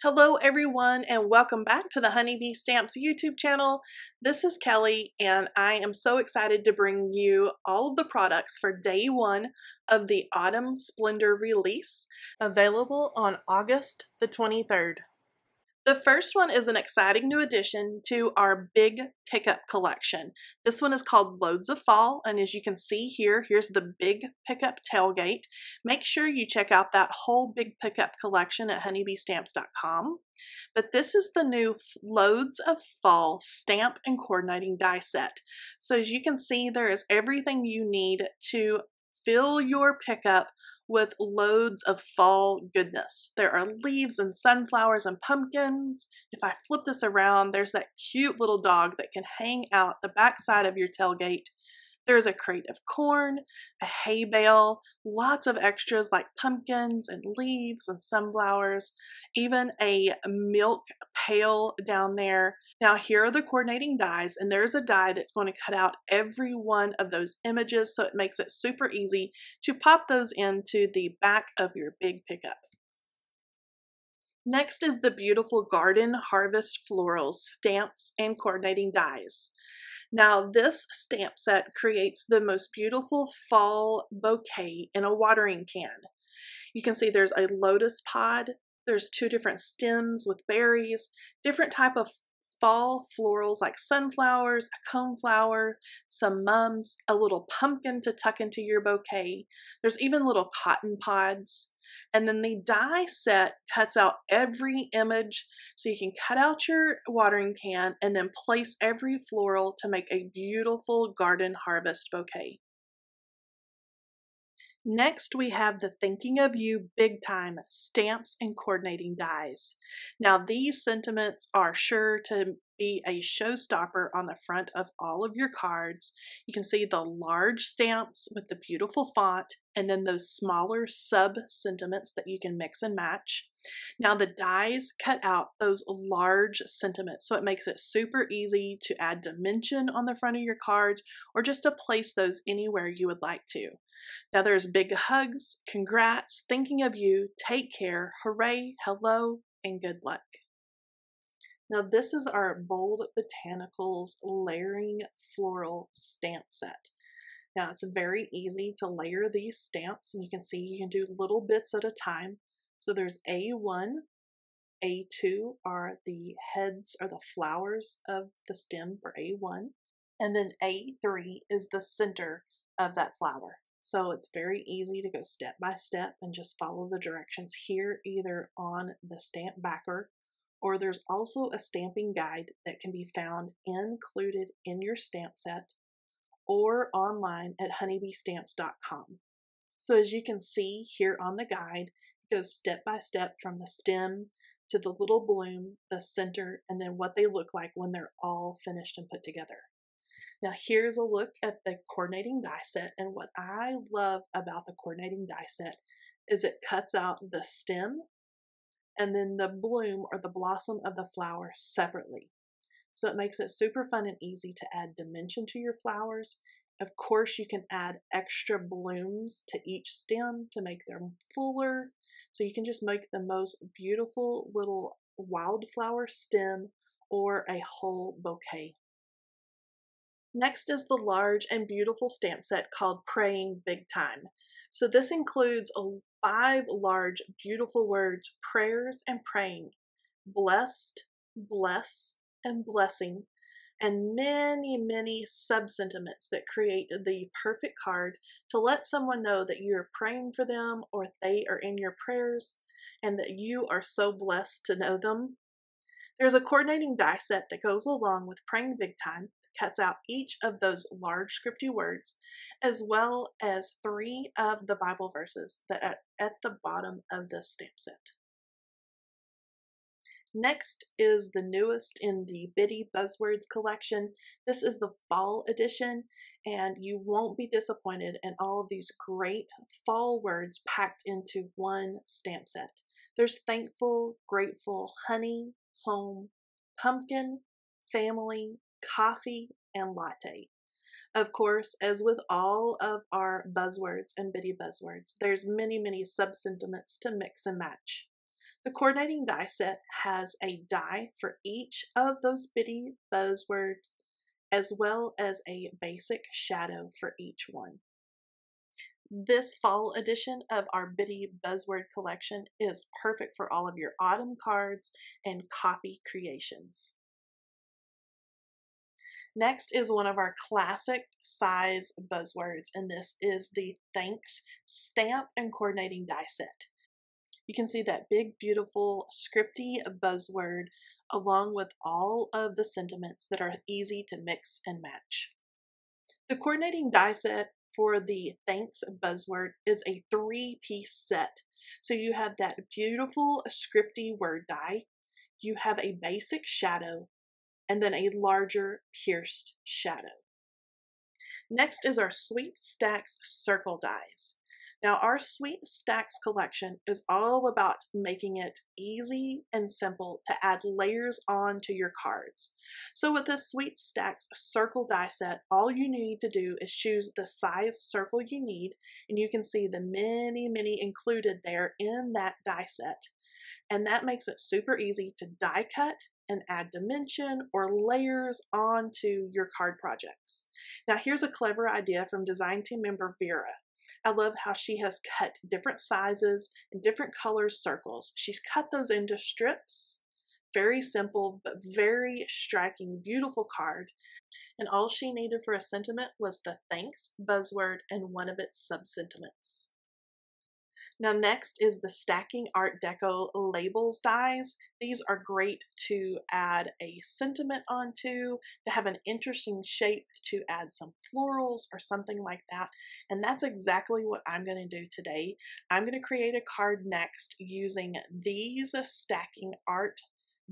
Hello everyone and welcome back to the Honeybee Stamps YouTube channel. This is Kelly and I am so excited to bring you all of the products for day one of the Autumn Splendor release, available on August the 23rd. The first one is an exciting new addition to our big pickup collection. This one is called Loads of Fall, and as you can see here, here's the big pickup tailgate. Make sure you check out that whole big pickup collection at honeybeestamps.com. But this is the new Loads of Fall stamp and coordinating die set. So as you can see, there is everything you need to fill your pickup with loads of fall goodness. There are leaves and sunflowers and pumpkins. If I flip this around, there's that cute little dog that can hang out the backside of your tailgate. There's a crate of corn, a hay bale, lots of extras like pumpkins and leaves and sunflowers, even a milk pail down there. Now here are the coordinating dies, and there's a die that's going to cut out every one of those images, so it makes it super easy to pop those into the back of your big pickup. Next is the beautiful Garden Harvest Florals stamps and coordinating dies. Now this stamp set creates the most beautiful fall bouquet in a watering can. You can see there's a lotus pod, there's two different stems with berries, different type of fall florals like sunflowers, a coneflower, some mums, a little pumpkin to tuck into your bouquet. There's even little cotton pods. And then the die set cuts out every image, so you can cut out your watering can and then place every floral to make a beautiful garden harvest bouquet. Next, we have the Thinking of You Big Time stamps and coordinating dies. Now, these sentiments are sure to be a showstopper on the front of all of your cards. You can see the large stamps with the beautiful font, and then those smaller sub-sentiments that you can mix and match. Now, the dies cut out those large sentiments, so it makes it super easy to add dimension on the front of your cards, or just to place those anywhere you would like to. Now there's big hugs, congrats, thinking of you, take care, hooray, hello, and good luck. Now this is our Bold Botanicals layering floral stamp set. Now it's very easy to layer these stamps, and you can see you can do little bits at a time. So there's A1, A2 are the heads or the flowers of the stem for A1, and then A3 is the center of that flower. So it's very easy to go step by step and just follow the directions here, either on the stamp backer, or there's also a stamping guide that can be found included in your stamp set or online at honeybeestamps.com. So as you can see here on the guide, it goes step by step from the stem to the little bloom, the center, and then what they look like when they're all finished and put together. Now here's a look at the coordinating die set, and what I love about the coordinating die set is it cuts out the stem and then the bloom or the blossom of the flower separately. So it makes it super fun and easy to add dimension to your flowers. Of course, you can add extra blooms to each stem to make them fuller. So you can just make the most beautiful little wildflower stem or a whole bouquet. Next is the large and beautiful stamp set called Praying Big Time. So this includes 5 large beautiful words, prayers and praying, blessed, bless, and blessing, and many sub-sentiments that create the perfect card to let someone know that you're praying for them or they are in your prayers and that you are so blessed to know them. There's a coordinating die set that goes along with Praying Big Time, cuts out each of those large scripty words, as well as 3 of the Bible verses that are at the bottom of this stamp set. Next is the newest in the Bitty Buzzwords collection. This is the fall edition, and you won't be disappointed in all of these great fall words packed into one stamp set. There's thankful, grateful, honey, home, pumpkin, family, coffee, and latte. Of course, as with all of our buzzwords and Bitty Buzzwords, there's many sub-sentiments to mix and match. The coordinating die set has a die for each of those bitty buzzwords, as well as a basic shadow for each one. This fall edition of our Bitty Buzzword collection is perfect for all of your autumn cards and coffee creations. Next is one of our classic size buzzwords, and this is the Thanks Stamp and Coordinating Die Set. You can see that big, beautiful, scripty buzzword along with all of the sentiments that are easy to mix and match. The coordinating die set for the Thanks buzzword is a 3-piece set. So you have that beautiful scripty word die, you have a basic shadow, and then a larger pierced shadow. Next is our Sweet Stacks circle dies. Now our Sweet Stacks collection is all about making it easy and simple to add layers onto your cards. So with this Sweet Stacks circle die set, all you need to do is choose the size circle you need, and you can see the many included there in that die set. And that makes it super easy to die cut and add dimension or layers onto your card projects. Now here's a clever idea from design team member Vera. I love how she has cut different sizes and different colors circles. She's cut those into strips. Very simple, but very striking, beautiful card. And all she needed for a sentiment was the Thanks buzzword and one of its sub-sentiments. Now next is the Stacking Art Deco labels dies. These are great to add a sentiment onto, to have an interesting shape, to add some florals or something like that. And that's exactly what I'm going to do today. I'm going to create a card next using these Stacking Art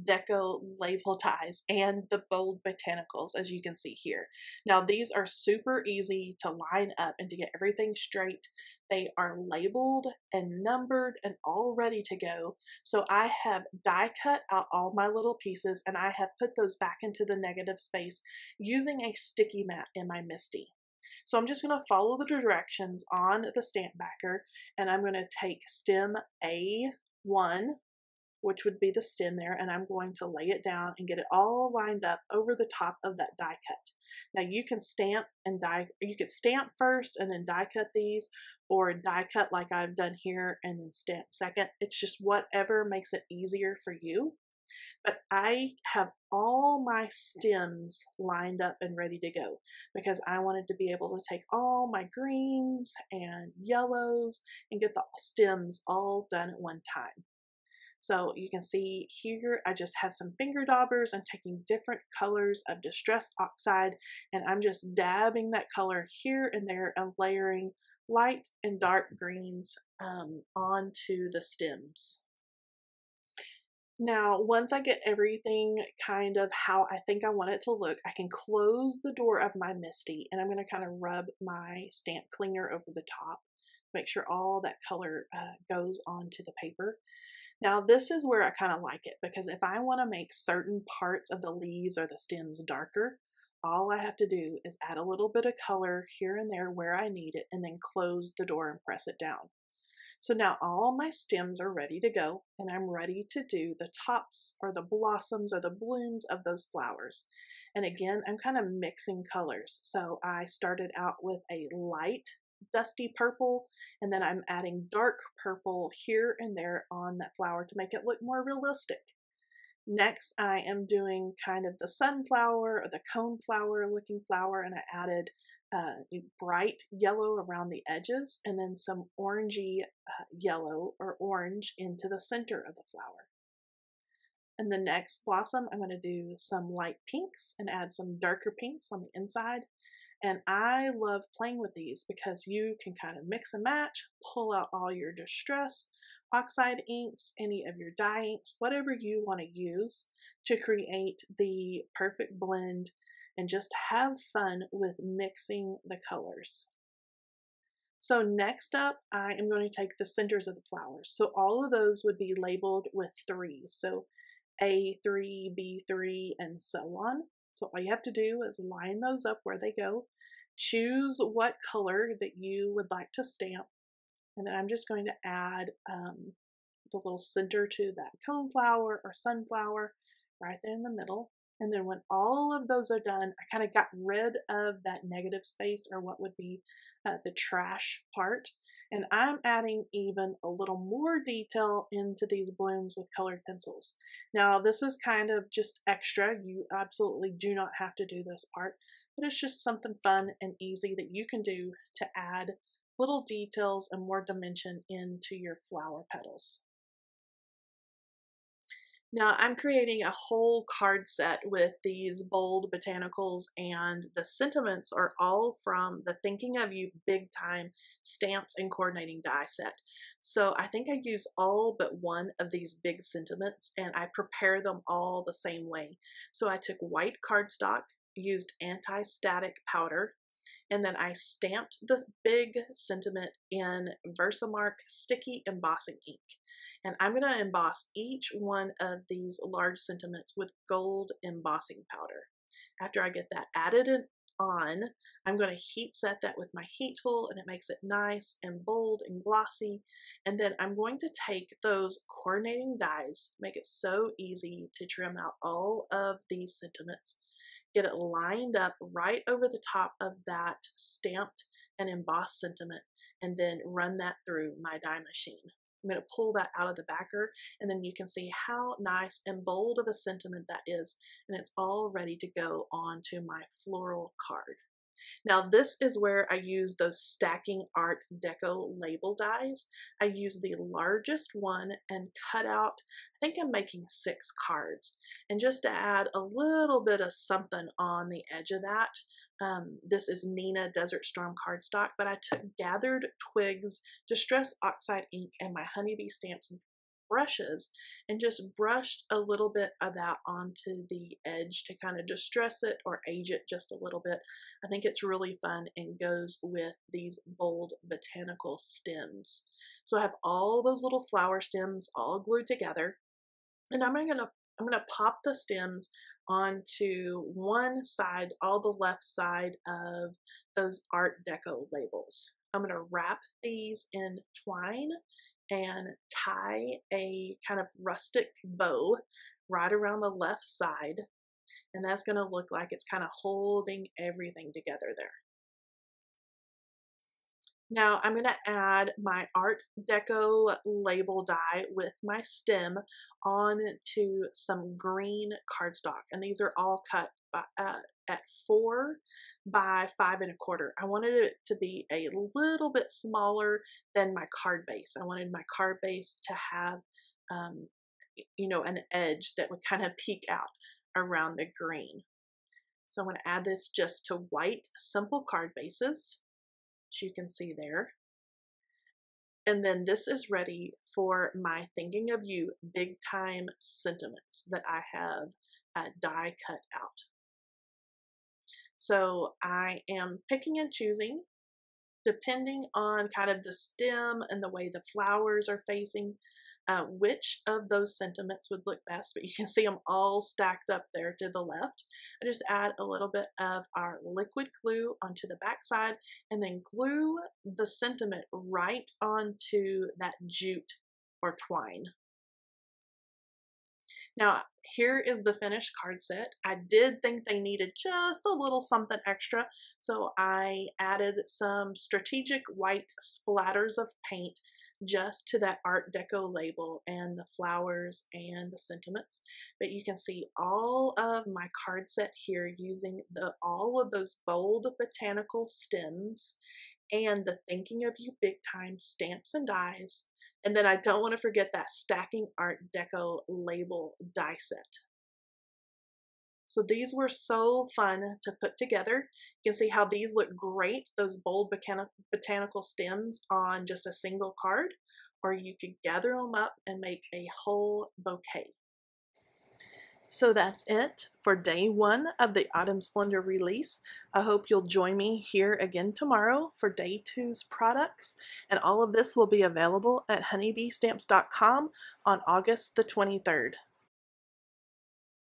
Deco label dies and the bold Botanicals, as you can see here. Now these are super easy to line up and to get everything straight. They are labeled and numbered and all ready to go. So I have die cut out all my little pieces and I have put those back into the negative space using a sticky mat in my MISTI. So I'm just going to follow the directions on the stamp backer, and I'm going to take stem A1, which would be the stem there, and I'm going to lay it down and get it all lined up over the top of that die cut. Now you can stamp and die, you could stamp first and then die cut these, or die cut like I've done here and then stamp second. It's just whatever makes it easier for you. But I have all my stems lined up and ready to go because I wanted to be able to take all my greens and yellows and get the stems all done at one time. So you can see here, I just have some finger daubers. I'm taking different colors of distressed oxide, and I'm just dabbing that color here and there and layering light and dark greens onto the stems. Now, once I get everything kind of how I think I want it to look, I can close the door of my MISTI, and I'm going to kind of rub my stamp cleaner over the top, make sure all that color goes onto the paper. Now this is where I kind of like it, because if I want to make certain parts of the leaves or the stems darker, all I have to do is add a little bit of color here and there where I need it, and then close the door and press it down. So now all my stems are ready to go, and I'm ready to do the tops or the blossoms or the blooms of those flowers. And again, I'm kind of mixing colors. So I started out with a light dusty purple, and then I'm adding dark purple here and there on that flower to make it look more realistic. Next, I am doing kind of the sunflower or the coneflower looking flower, and I added bright yellow around the edges and then some orangey yellow or orange into the center of the flower. And the next blossom, I'm going to do some light pinks and add some darker pinks on the inside. And I love playing with these because you can kind of mix and match, pull out all your distress oxide inks, any of your dye inks, whatever you want to use to create the perfect blend and just have fun with mixing the colors. So next up, I am going to take the centers of the flowers. So all of those would be labeled with 3s. So A3, B3, and so on. So all you have to do is line those up where they go, choose what color that you would like to stamp, and then I'm just going to add the little center to that coneflower or sunflower right there in the middle. And then when all of those are done, I kind of got rid of that negative space, or what would be the trash part. And I'm adding even a little more detail into these blooms with colored pencils. Now, this is kind of just extra. You absolutely do not have to do this part, but it's just something fun and easy that you can do to add little details and more dimension into your flower petals. Now I'm creating a whole card set with these bold botanicals, and the sentiments are all from the Thinking of You Big Time Stamps and Coordinating Die set. So I think I use all but one of these big sentiments, and I prepare them all the same way. So I took white cardstock, used anti-static powder, and then I stamped the big sentiment in Versamark sticky embossing ink. And I'm going to emboss each one of these large sentiments with gold embossing powder. After I get that added on, I'm going to heat set that with my heat tool, and it makes it nice and bold and glossy. And then I'm going to take those coordinating dies, make it so easy to trim out all of these sentiments, get it lined up right over the top of that stamped and embossed sentiment, and then run that through my die machine. I'm going to pull that out of the backer, and then you can see how nice and bold of a sentiment that is, and it's all ready to go onto my floral card. Now this is where I use those Stacking Art Deco label dies. I use the largest one and cut out, I think I'm making 6 cards, and just to add a little bit of something on the edge of that, this is Nina Desert Storm cardstock, but I took Gathered Twigs Distress Oxide ink and my Honeybee Stamps brushes and just brushed a little bit of that onto the edge to kind of distress it or age it just a little bit. I think it's really fun and goes with these bold botanical stems. So I have all those little flower stems all glued together, and I'm gonna pop the stems onto one side, all the left side of those Art Deco labels. I'm gonna wrap these in twine and tie a kind of rustic bow right around the left side, and that's gonna look like it's kind of holding everything together there. Now I'm going to add my Art Deco label die with my stem onto some green cardstock, and these are all cut by, at 4 by 5 1/4. I wanted it to be a little bit smaller than my card base. I wanted my card base to have an edge that would kind of peek out around the green. So I'm going to add this just to white simple card bases, as you can see there. And then this is ready for my Thinking of You Big Time sentiments that I have die cut out. So I am picking and choosing depending on kind of the stem and the way the flowers are facing, which of those sentiments would look best, but you can see them all stacked up there to the left. I just add a little bit of our liquid glue onto the back side, and then glue the sentiment right onto that jute or twine. Now here is the finished card set. I did think they needed just a little something extra, so I added some strategic white splatters of paint just to that Art Deco label and the flowers and the sentiments. But you can see all of my card set here using all of those bold botanical stems and the Thinking of You Big Time stamps and dies. And then I don't want to forget that Stacking Art Deco label die set. So these were so fun to put together. You can see how these look great, those bold botanical stems on just a single card, or you could gather them up and make a whole bouquet. So that's it for day 1 of the Autumn Splendor release. I hope you'll join me here again tomorrow for day 2's products, and all of this will be available at honeybeestamps.com on August the 23rd.